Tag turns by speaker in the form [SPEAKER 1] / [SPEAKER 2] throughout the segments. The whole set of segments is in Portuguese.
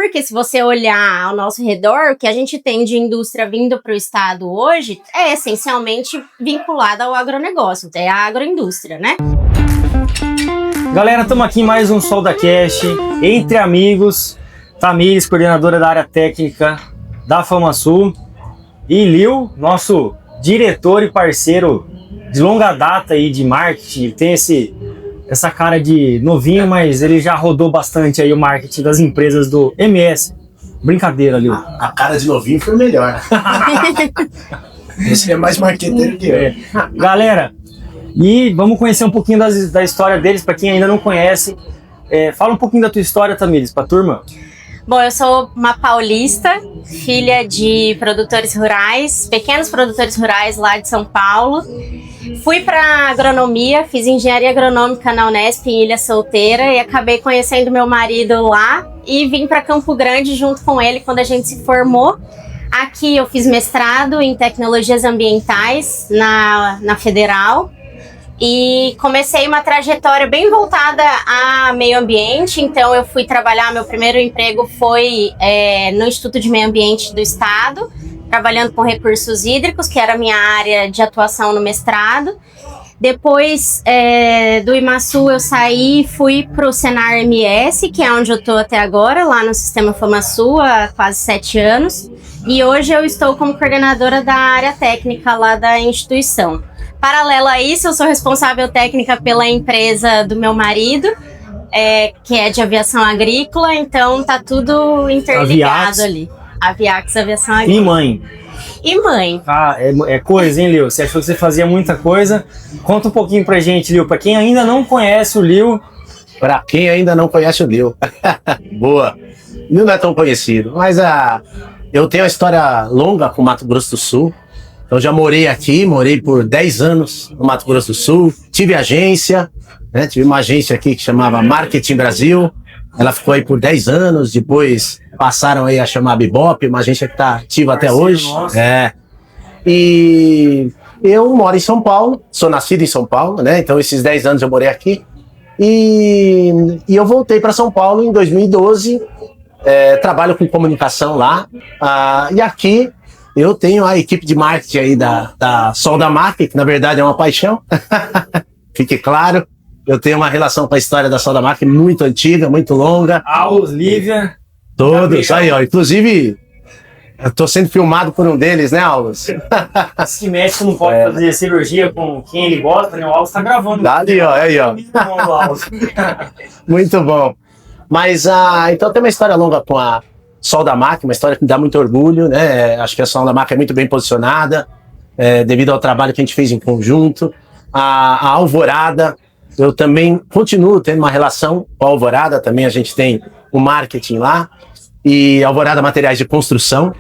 [SPEAKER 1] porque se você olhar ao nosso redor, o que a gente tem de indústria vindo para o estado hoje é essencialmente vinculada ao agronegócio, é a agroindústria, né?
[SPEAKER 2] Galera, estamos aqui em mais um SoldaCast, entre amigos, Tamires, coordenadora da área técnica da FamaSul, e Lil, nosso diretor e parceiro de longa data aí de marketing. Ele tem essa cara de novinho, mas ele já rodou bastante aí o marketing das empresas do MS. Brincadeira, Lil.
[SPEAKER 3] A cara de novinho foi melhor. Esse é mais marqueteiro que eu.
[SPEAKER 2] Galera, e vamos conhecer um pouquinho da história deles, para quem ainda não conhece. Fala um pouquinho da tua história, Tamires, pra turma.
[SPEAKER 1] Bom, eu sou uma paulista, filha de produtores rurais, pequenos produtores rurais lá de São Paulo. Fui para agronomia, fiz engenharia agronômica na Unesp em Ilha Solteira e acabei conhecendo meu marido lá e vim para Campo Grande junto com ele quando a gente se formou. Aqui eu fiz mestrado em tecnologias ambientais na Federal. E comecei uma trajetória bem voltada a meio ambiente, então eu fui trabalhar, meu primeiro emprego foi no Instituto de Meio Ambiente do Estado, trabalhando com recursos hídricos, que era a minha área de atuação no mestrado. Depois do IMASU eu saí e fui para o Senar MS, que é onde eu estou até agora, lá no Sistema FamaSul, há quase 7 anos. E hoje eu estou como coordenadora da área técnica lá da instituição. Paralelo a isso, eu sou responsável técnica pela empresa do meu marido, que é de aviação agrícola, então tá tudo interligado ali. Aviax, aviação agrícola.
[SPEAKER 2] E mãe?
[SPEAKER 1] Ah,
[SPEAKER 2] é coisa, hein, Lil? Você achou que você fazia muita coisa? Conta um pouquinho pra gente, Lil. Pra quem ainda não conhece o Lil.
[SPEAKER 3] Pra quem ainda não conhece o Lil. Boa. Lil não é tão conhecido, mas eu tenho uma história longa com o Mato Grosso do Sul. Eu já morei por 10 anos no Mato Grosso do Sul, tive agência, né? Tive uma agência aqui que chamava Marketing Brasil, ela ficou aí por 10 anos, depois passaram aí a chamar Bebop, uma agência que está ativa até hoje. E eu moro em São Paulo, sou nascido em São Paulo, né? Então esses 10 anos eu morei aqui, e eu voltei para São Paulo em 2012, trabalho com comunicação lá, e aqui eu tenho a equipe de marketing aí da SoldaMac, que na verdade é uma paixão. Fique claro, eu tenho uma relação com a história da SoldaMac muito antiga, muito longa.
[SPEAKER 2] Aulos, Lívia.
[SPEAKER 3] Todos, aí ó. Inclusive, eu tô sendo filmado por um deles, né, Aulos?
[SPEAKER 2] Se médico não pode fazer cirurgia com quem ele gosta, né? O Aulos tá gravando.
[SPEAKER 3] Aí ó. Muito bom. Mas, então tem uma história longa com a SoldaMac, uma história que me dá muito orgulho, né? Acho que a SoldaMac é muito bem posicionada, devido ao trabalho que a gente fez em conjunto. A Alvorada, eu também continuo tendo uma relação com a Alvorada, também a gente tem o marketing lá, e Alvorada Materiais de Construção,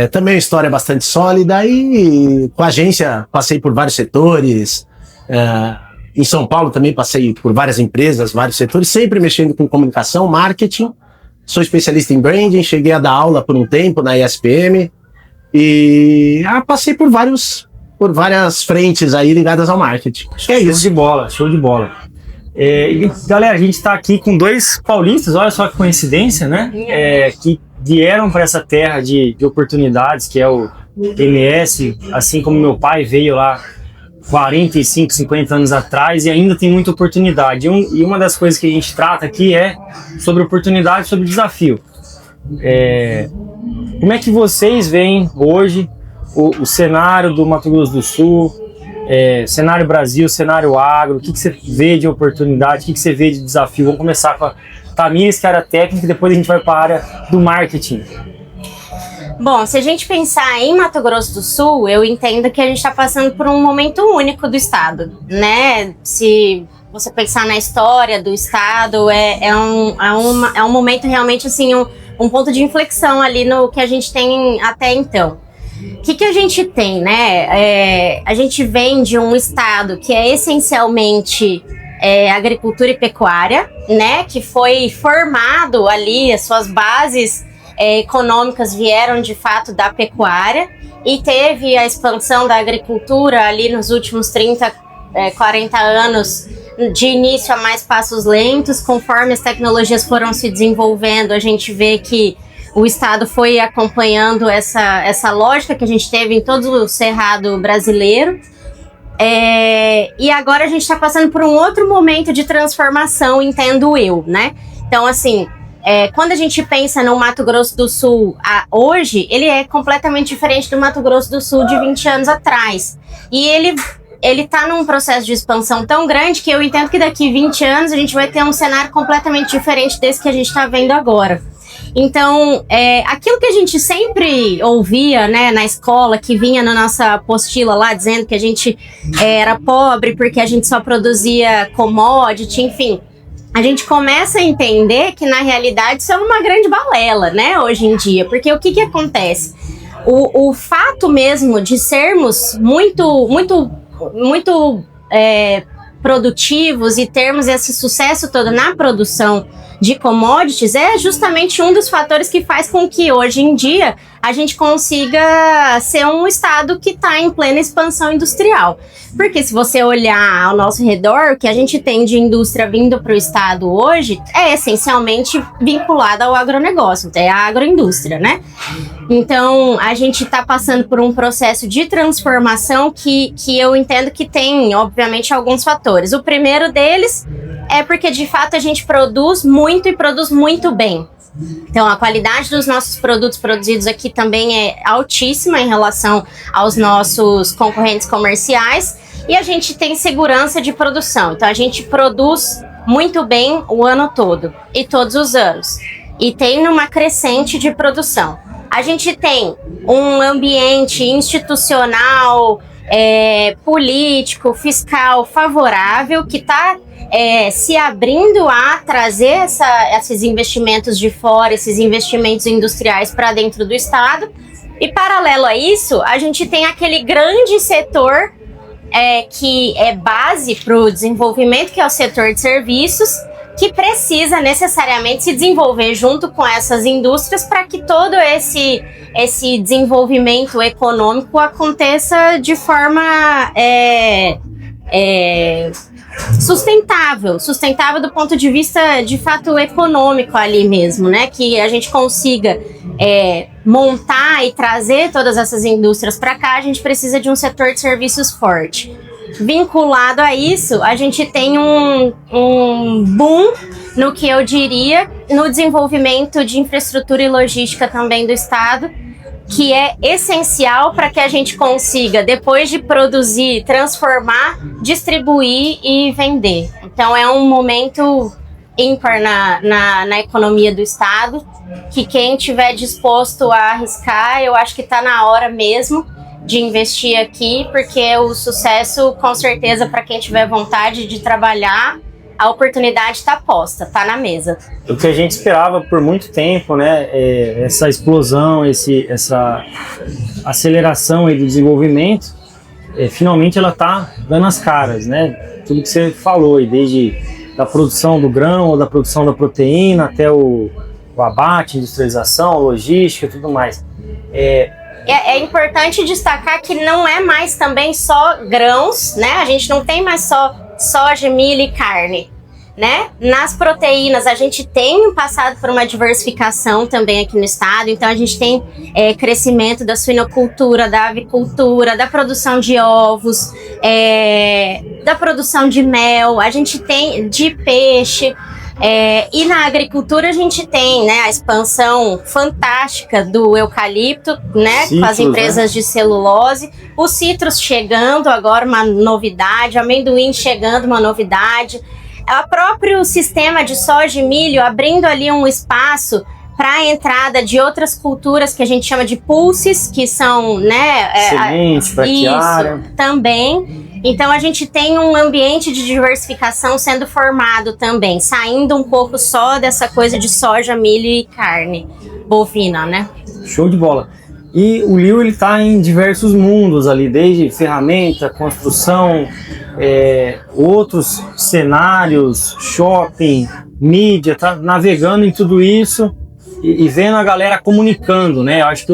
[SPEAKER 3] também uma história bastante sólida, e com a agência passei por vários setores, em São Paulo também passei por várias empresas, vários setores, sempre mexendo com comunicação, marketing. Sou especialista em branding, cheguei a dar aula por um tempo na ESPM e passei por várias frentes aí ligadas ao marketing. Acho que é isso.
[SPEAKER 2] Show de bola. E, galera, a gente está aqui com 2 paulistas, olha só que coincidência, né? Que vieram para essa terra de oportunidades, que é o MS, assim como meu pai veio lá 45, 50 anos atrás e ainda tem muita oportunidade. E uma das coisas que a gente trata aqui é sobre oportunidade, sobre desafio. Como é que vocês veem hoje o cenário do Mato Grosso do Sul, cenário Brasil, cenário agro? O que você vê de oportunidade, o que você vê de desafio? Vamos começar com a Tamires, que é a área técnica, e depois a gente vai para a área do marketing.
[SPEAKER 1] Bom, se a gente pensar em Mato Grosso do Sul, eu entendo que a gente está passando por um momento único do estado, né? Se você pensar na história do estado, é um momento realmente assim, um ponto de inflexão ali no que a gente tem até então. O que a gente tem, né? A gente vem de um estado que é essencialmente agricultura e pecuária, né? Que foi formado ali, as suas bases econômicas vieram de fato da pecuária e teve a expansão da agricultura ali nos últimos 30, 40 anos de início a mais passos lentos. Conforme as tecnologias foram se desenvolvendo, a gente vê que o Estado foi acompanhando essa lógica que a gente teve em todo o cerrado brasileiro. E agora a gente está passando por um outro momento de transformação, entendo eu, né? Então, assim, quando a gente pensa no Mato Grosso do Sul hoje, ele é completamente diferente do Mato Grosso do Sul de 20 anos atrás. E ele está num processo de expansão tão grande que eu entendo que daqui 20 anos a gente vai ter um cenário completamente diferente desse que a gente está vendo agora. Então, aquilo que a gente sempre ouvia, né, na escola, que vinha na nossa apostila lá, dizendo que a gente era pobre porque a gente só produzia commodity, enfim, a gente começa a entender que, na realidade, isso é uma grande balela, né, hoje em dia. Porque o que acontece? O fato mesmo de sermos muito produtivos e termos esse sucesso todo na produção de commodities é justamente um dos fatores que faz com que hoje em dia a gente consiga ser um estado que está em plena expansão industrial. Porque se você olhar ao nosso redor, o que a gente tem de indústria vindo para o estado hoje é essencialmente vinculada ao agronegócio, é a agroindústria, né? Então, a gente está passando por um processo de transformação que eu entendo que tem, obviamente, alguns fatores. O primeiro deles é porque, de fato, a gente produz muito e produz muito bem. Então, a qualidade dos nossos produtos produzidos aqui também é altíssima em relação aos nossos concorrentes comerciais e a gente tem segurança de produção. Então, a gente produz muito bem o ano todo e todos os anos. E tem uma crescente de produção. A gente tem um ambiente institucional, político, fiscal favorável que está se abrindo a trazer esses investimentos de fora, esses investimentos industriais para dentro do estado. E paralelo a isso, a gente tem aquele grande setor que é base para o desenvolvimento, que é o setor de serviços, que precisa necessariamente se desenvolver junto com essas indústrias para que todo esse desenvolvimento econômico aconteça de forma sustentável do ponto de vista, de fato, econômico ali mesmo, né? Que a gente consiga montar e trazer todas essas indústrias para cá, a gente precisa de um setor de serviços forte. Vinculado a isso, a gente tem um boom no que eu diria no desenvolvimento de infraestrutura e logística também do estado, que é essencial para que a gente consiga, depois de produzir, transformar, distribuir e vender. Então é um momento ímpar na economia do estado, que quem tiver disposto a arriscar, eu acho que está na hora mesmo de investir aqui, porque o sucesso, com certeza, para quem tiver vontade de trabalhar, a oportunidade está posta, está na mesa.
[SPEAKER 2] O que a gente esperava por muito tempo, né, essa explosão, essa aceleração aí do desenvolvimento, finalmente ela está dando as caras, né? Tudo que você falou, desde da produção do grão, da produção da proteína, até o abate, industrialização, logística e tudo mais.
[SPEAKER 1] É importante destacar que não é mais também só grãos, né? A gente não tem mais só soja, milho e carne, né? Nas proteínas, a gente tem passado por uma diversificação também aqui no estado. Então, a gente tem crescimento da suinocultura, da avicultura, da produção de ovos, da produção de mel, a gente tem de peixe. E na agricultura a gente tem, né, a expansão fantástica do eucalipto, né, citros, com as empresas de celulose, os citros chegando agora, uma novidade, amendoim chegando, uma novidade, o próprio sistema de soja e milho abrindo ali um espaço para a entrada de outras culturas que a gente chama de pulses, que são, né,
[SPEAKER 2] sementes, braquiária.
[SPEAKER 1] Isso, também. Então a gente tem um ambiente de diversificação sendo formado também, saindo um pouco só dessa coisa de soja, milho e carne bovina, né?
[SPEAKER 2] Show de bola. E o Leo, ele tá em diversos mundos ali, desde ferramenta, construção, outros cenários, shopping, mídia, tá navegando em tudo isso e vendo a galera comunicando, né? Eu acho que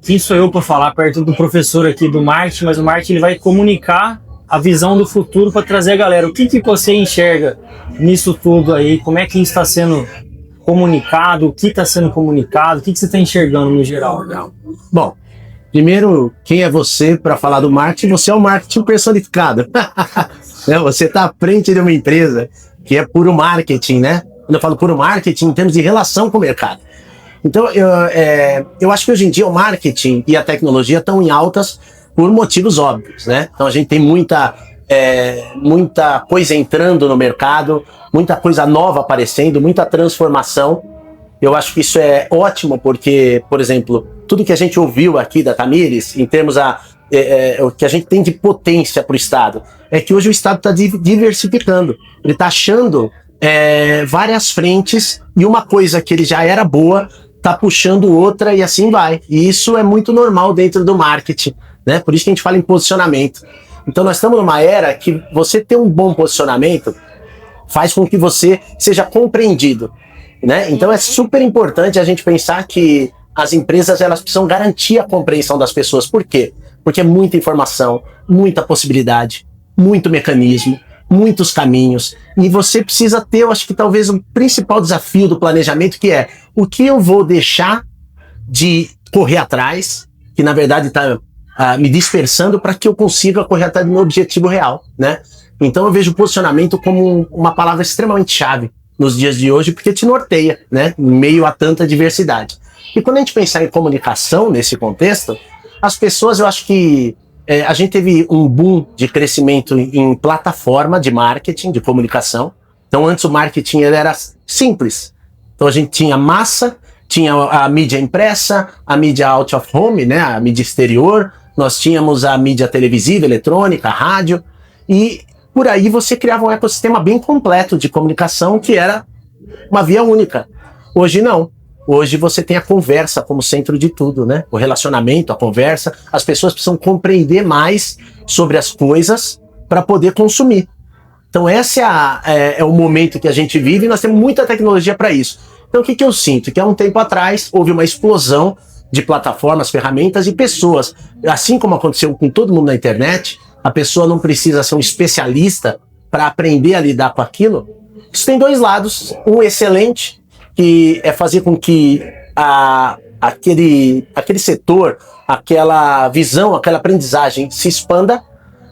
[SPEAKER 2] quem sou eu para falar perto do professor aqui do marketing, mas o marketing ele vai comunicar a visão do futuro para trazer a galera. O que você enxerga nisso tudo aí? Como é que isso está sendo comunicado? O que está sendo comunicado? O que você está enxergando no geral?
[SPEAKER 3] Bom, primeiro, quem é você para falar do marketing? Você é o marketing personificado. Você está à frente de uma empresa que é puro marketing, né? Quando eu falo puro marketing, em termos de relação com o mercado. Então, eu acho que hoje em dia o marketing e a tecnologia estão em altas por motivos óbvios, né? Então a gente tem muita coisa entrando no mercado, muita coisa nova aparecendo, muita transformação. Eu acho que isso é ótimo porque, por exemplo, tudo que a gente ouviu aqui da Tamires, em termos o que a gente tem de potência para o Estado, é que hoje o Estado está diversificando. Ele está achando várias frentes e uma coisa que ele já era boa está puxando outra e assim vai. E isso é muito normal dentro do marketing, né? Por isso que a gente fala em posicionamento. Então nós estamos numa era que você ter um bom posicionamento faz com que você seja compreendido, né? Então é super importante a gente pensar que as empresas elas precisam garantir a compreensão das pessoas. Por quê? Porque é muita informação, muita possibilidade, muito mecanismo, muitos caminhos, e você precisa ter, eu acho que talvez o principal desafio do planejamento, que é o que eu vou deixar de correr atrás, que na verdade está me dispersando para que eu consiga correr atrás do meu objetivo real, né? Então eu vejo o posicionamento como uma palavra extremamente chave nos dias de hoje, porque te norteia, né? Em meio a tanta diversidade. E quando a gente pensar em comunicação nesse contexto, as pessoas, eu acho que a gente teve um boom de crescimento em plataforma de marketing, de comunicação. Então antes o marketing ele era simples. Então a gente tinha massa, tinha a mídia impressa, a mídia out of home, né? A mídia exterior, nós tínhamos a mídia televisiva, eletrônica, a rádio, e por aí você criava um ecossistema bem completo de comunicação que era uma via única. Hoje não. Hoje você tem a conversa como centro de tudo, né? O relacionamento, a conversa, as pessoas precisam compreender mais sobre as coisas para poder consumir. Então esse é o momento que a gente vive e nós temos muita tecnologia para isso. Então o que eu sinto? Que há um tempo atrás houve uma explosão de plataformas, ferramentas e pessoas. Assim como aconteceu com todo mundo na internet, a pessoa não precisa ser um especialista para aprender a lidar com aquilo. Isso tem dois lados. Um excelente, que é fazer com que aquele setor, aquela visão, aquela aprendizagem se expanda,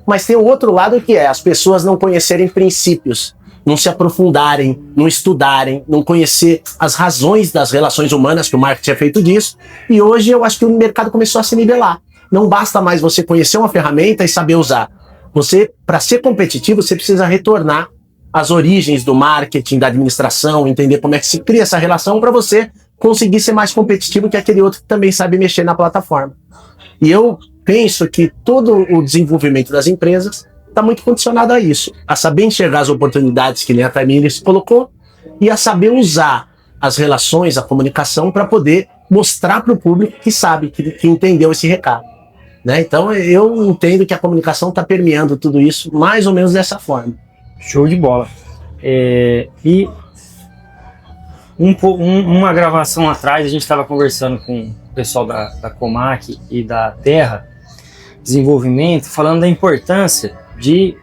[SPEAKER 3] mas tem o outro lado que é as pessoas não conhecerem princípios, não se aprofundarem, não estudarem, não conhecer as razões das relações humanas, que o marketing é feito disso, e hoje eu acho que o mercado começou a se nivelar. Não basta mais você conhecer uma ferramenta e saber usar. Você, para ser competitivo, você precisa retornar as origens do marketing, da administração, entender como é que se cria essa relação para você conseguir ser mais competitivo que aquele outro que também sabe mexer na plataforma. E eu penso que todo o desenvolvimento das empresas está muito condicionado a isso, a saber enxergar as oportunidades que nem a Tamires colocou e a saber usar as relações, a comunicação para poder mostrar para o público que sabe, que entendeu esse recado, né? Então eu entendo que a comunicação está permeando tudo isso mais ou menos dessa forma.
[SPEAKER 2] Show de bola. E uma gravação atrás, a gente estava conversando com o pessoal da Comac e da Terra Desenvolvimento, falando da importância de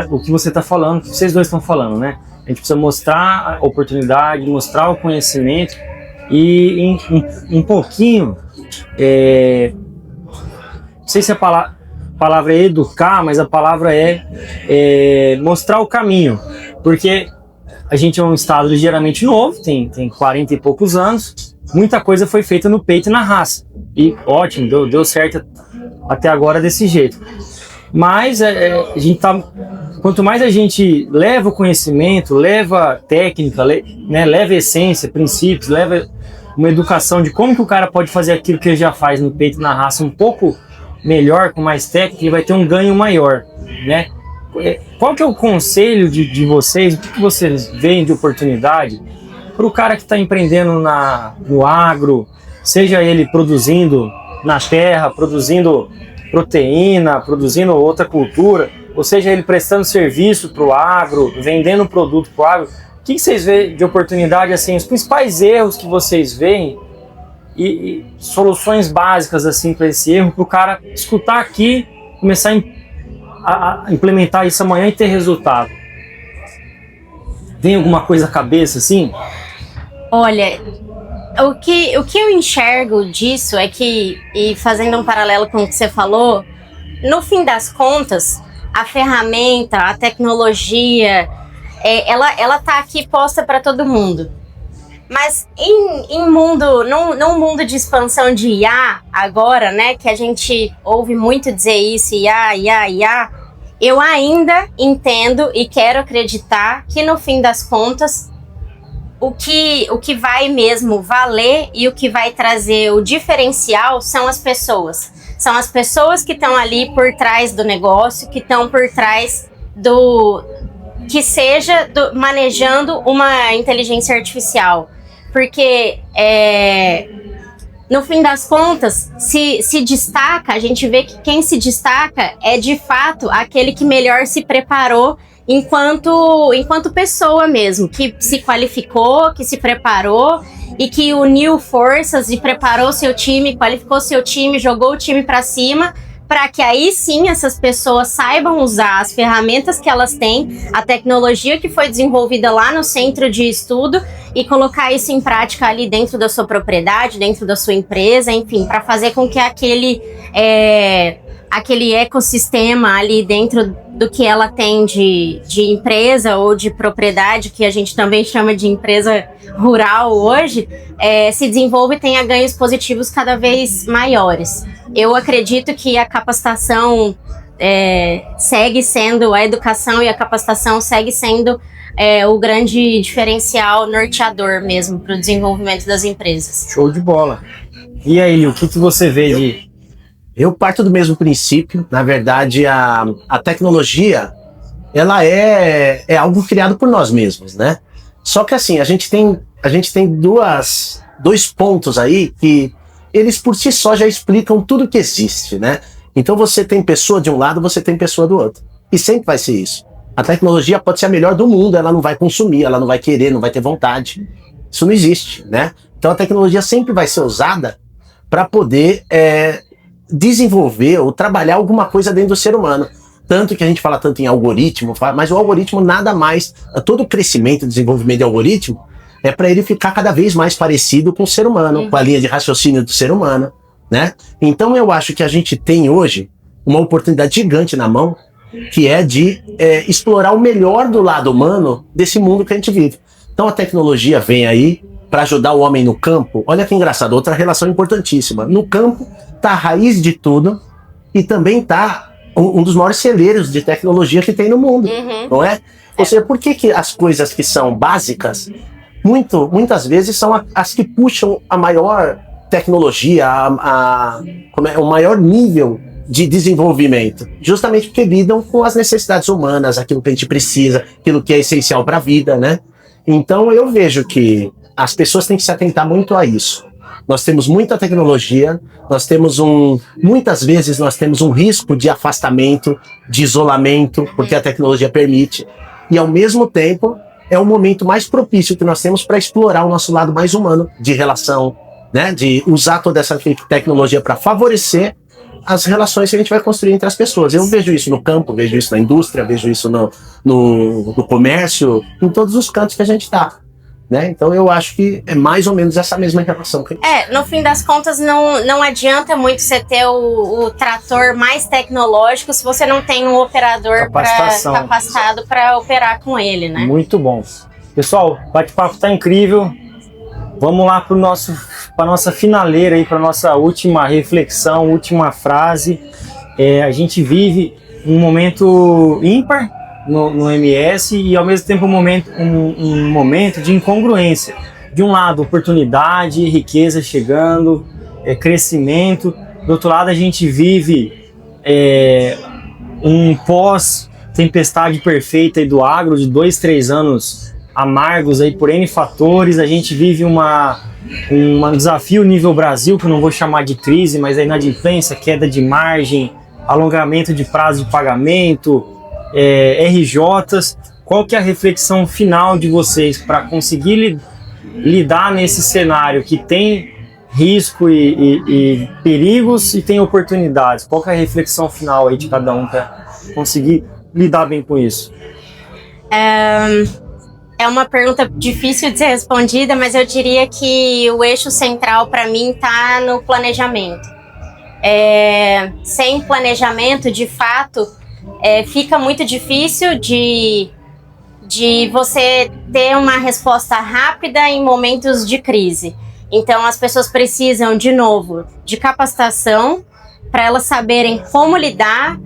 [SPEAKER 2] o que você está falando, que vocês dois estão falando, né? A gente precisa mostrar a oportunidade, mostrar o conhecimento e um pouquinho, não sei se a palavra é educar, mas a palavra é mostrar o caminho, porque a gente é um estado ligeiramente novo, tem 40 e poucos anos, muita coisa foi feita no peito e na raça, e ótimo, deu certo até agora desse jeito, mas a gente quanto mais a gente leva o conhecimento, leva técnica, leva essência, princípios, leva uma educação de como que o cara pode fazer aquilo que ele já faz no peito e na raça um pouco melhor, com mais técnica, e vai ter um ganho maior, né? Qual que é o conselho de vocês, o que vocês veem de oportunidade para o cara que está empreendendo no agro, seja ele produzindo na terra, produzindo proteína, produzindo outra cultura, ou seja ele prestando serviço para o agro, vendendo produto para o agro? O que vocês veem de oportunidade, assim, os principais erros que vocês veem e soluções básicas assim para esse erro, para o cara escutar aqui, começar a implementar isso amanhã e ter resultado? Tem alguma coisa à cabeça assim?
[SPEAKER 1] Olha, o que eu enxergo disso é que, e fazendo um paralelo com o que você falou, no fim das contas, a ferramenta, a tecnologia, ela tá aqui posta para todo mundo. Mas num mundo de expansão de IA agora, né, que a gente ouve muito dizer isso, IA, eu ainda entendo e quero acreditar que no fim das contas, o que vai mesmo valer e o que vai trazer o diferencial são as pessoas. São as pessoas que estão ali por trás do negócio, que estão por trás manejando uma inteligência artificial. Porque, no fim das contas, se destaca, a gente vê que quem se destaca é, de fato, aquele que melhor se preparou enquanto pessoa mesmo, que se qualificou, que se preparou e que uniu forças e preparou seu time, qualificou seu time, jogou o time para cima, para que aí sim essas pessoas saibam usar as ferramentas que elas têm, a tecnologia que foi desenvolvida lá no centro de estudo e colocar isso em prática ali dentro da sua propriedade, dentro da sua empresa, enfim, para fazer com que aquele ecossistema ali dentro do que ela tem de empresa ou de propriedade, que a gente também chama de empresa rural hoje, se desenvolva e tenha ganhos positivos cada vez maiores. Eu acredito que a capacitação segue sendo, a educação e a capacitação segue sendo o grande diferencial norteador mesmo para o desenvolvimento das empresas.
[SPEAKER 2] Show de bola. E aí, o que você vê de...
[SPEAKER 3] Eu parto do mesmo princípio. Na verdade, a tecnologia, ela é algo criado por nós mesmos, né? Só que assim, a gente tem dois pontos aí que eles por si só já explicam tudo que existe, né? Então você tem pessoa de um lado, você tem pessoa do outro. E sempre vai ser isso. A tecnologia pode ser a melhor do mundo, ela não vai consumir, ela não vai querer, não vai ter vontade. Isso não existe, né? Então a tecnologia sempre vai ser usada para poder desenvolver ou trabalhar alguma coisa dentro do ser humano. Tanto que a gente fala tanto em algoritmo, mas o algoritmo nada mais, todo o crescimento e desenvolvimento de algoritmo é para ele ficar cada vez mais parecido com o ser humano, com a linha de raciocínio do ser humano, né? Então eu acho que a gente tem hoje uma oportunidade gigante na mão, que é de explorar o melhor do lado humano desse mundo que a gente vive. Então a tecnologia vem aí para ajudar o homem no campo. Olha que engraçado, outra relação importantíssima. No campo tá a raiz de tudo e também tá um dos maiores celeiros de tecnologia que tem no mundo, não é? Ou seja, por que as coisas que são básicas, muitas vezes são as que puxam a maior tecnologia, o maior nível de desenvolvimento? Justamente porque lidam com as necessidades humanas, aquilo que a gente precisa, aquilo que é essencial para a vida, né? Então eu vejo que as pessoas têm que se atentar muito a isso. Nós temos muita tecnologia, muitas vezes nós temos um risco de afastamento, de isolamento, porque a tecnologia permite. E ao mesmo tempo, é o momento mais propício que nós temos para explorar o nosso lado mais humano de relação, né? De usar toda essa tecnologia para favorecer as relações que a gente vai construir entre as pessoas. Eu vejo isso no campo, vejo isso na indústria, vejo isso no comércio, em todos os cantos que a gente está. Né? Então eu acho que é mais ou menos essa mesma relação.
[SPEAKER 1] No fim das contas, não adianta muito você ter o trator mais tecnológico se você não tem um operador capacitado para operar com ele, né?
[SPEAKER 2] Muito bom. Pessoal, o bate-papo tá incrível. Vamos lá para nossa finaleira aí, para nossa última reflexão, última frase. A gente vive um momento ímpar no MS e ao mesmo tempo um momento de incongruência. De um lado, oportunidade, riqueza chegando, crescimento. Do outro lado, a gente vive um pós-tempestade perfeita aí do agro, de 2-3 anos amargos aí por N fatores. A gente vive um desafio nível Brasil, que eu não vou chamar de crise, mas é inadimplência, queda de margem, alongamento de prazo de pagamento, RJs. Qual que é a reflexão final de vocês para conseguir lidar nesse cenário que tem risco e perigos e tem oportunidades? Qual que é a reflexão final aí de cada um para conseguir lidar bem com isso?
[SPEAKER 1] É uma pergunta difícil de ser respondida, mas eu diria que o eixo central para mim está no planejamento. Sem planejamento, de fato, fica muito difícil de você ter uma resposta rápida em momentos de crise. Então, as pessoas precisam, de novo, de capacitação para elas saberem como lidar,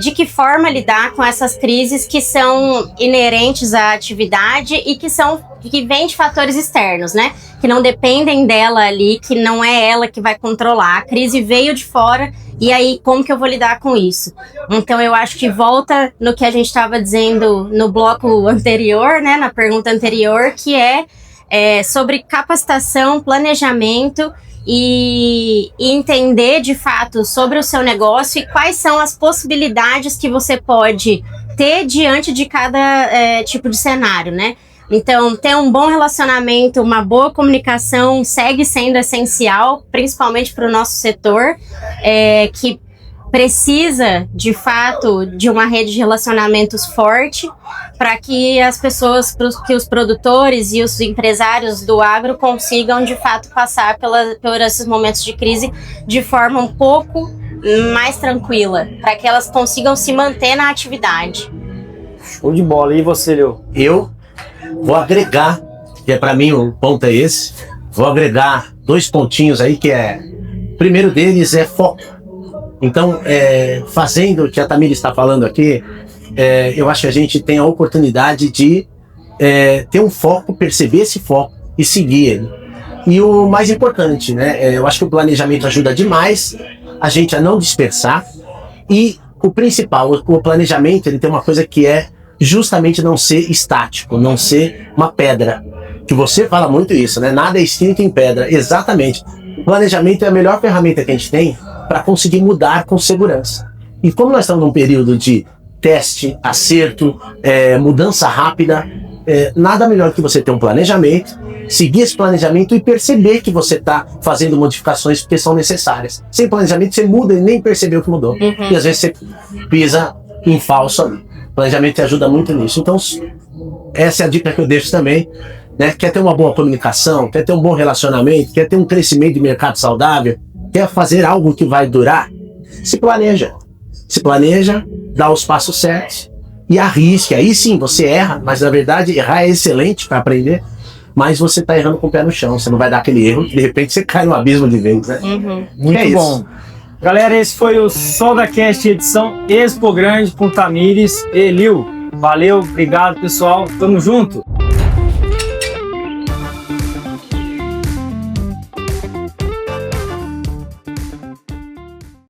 [SPEAKER 1] de que forma lidar com essas crises que são inerentes à atividade e que vêm de fatores externos, né? Que não dependem dela ali, que não é ela que vai controlar. A crise veio de fora, e aí como que eu vou lidar com isso? Então eu acho que volta no que a gente estava dizendo no bloco anterior, né? Na pergunta anterior, que é sobre capacitação, planejamento e entender de fato sobre o seu negócio e quais são as possibilidades que você pode ter diante de cada tipo de cenário, né? Então, ter um bom relacionamento, uma boa comunicação segue sendo essencial, principalmente para o nosso setor, que precisa, de fato, de uma rede de relacionamentos forte para que as pessoas, que os produtores e os empresários do agro consigam, de fato, passar por esses momentos de crise de forma um pouco mais tranquila, para que elas consigam se manter na atividade.
[SPEAKER 2] Show de bola. E você, Leo?
[SPEAKER 3] Eu vou agregar, que para mim o ponto é esse, vou agregar 2 pontinhos aí, o primeiro deles é foco. Então, fazendo o que a Tamires está falando aqui, eu acho que a gente tem a oportunidade de ter um foco, perceber esse foco e seguir ele. E o mais importante, né? Eu acho que o planejamento ajuda demais a gente a não dispersar. E o principal, o planejamento, ele tem uma coisa que é justamente não ser estático, não ser uma pedra. Que você fala muito isso, né? Nada é escrito em pedra. Exatamente. O planejamento é a melhor ferramenta que a gente tem para conseguir mudar com segurança. E como nós estamos num período de teste, acerto, mudança rápida, nada melhor que você ter um planejamento, seguir esse planejamento e perceber que você está fazendo modificações porque são necessárias. Sem planejamento você muda e nem percebeu que mudou. E às vezes você pisa em falso ali. O planejamento te ajuda muito nisso. Então, essa é a dica que eu deixo também. Né? Quer ter uma boa comunicação, quer ter um bom relacionamento, quer ter um crescimento de mercado saudável, quer fazer algo que vai durar, se planeja. Se planeja, dá os passos certos e arrisque. Aí sim, você erra, mas na verdade errar é excelente para aprender, mas você tá errando com o pé no chão, você não vai dar aquele erro, de repente você cai no abismo de vez, né?
[SPEAKER 2] Muito bom. Galera, esse foi o SoldaCast edição Expo Grande com Tamires e Lil. Valeu, obrigado pessoal, tamo junto!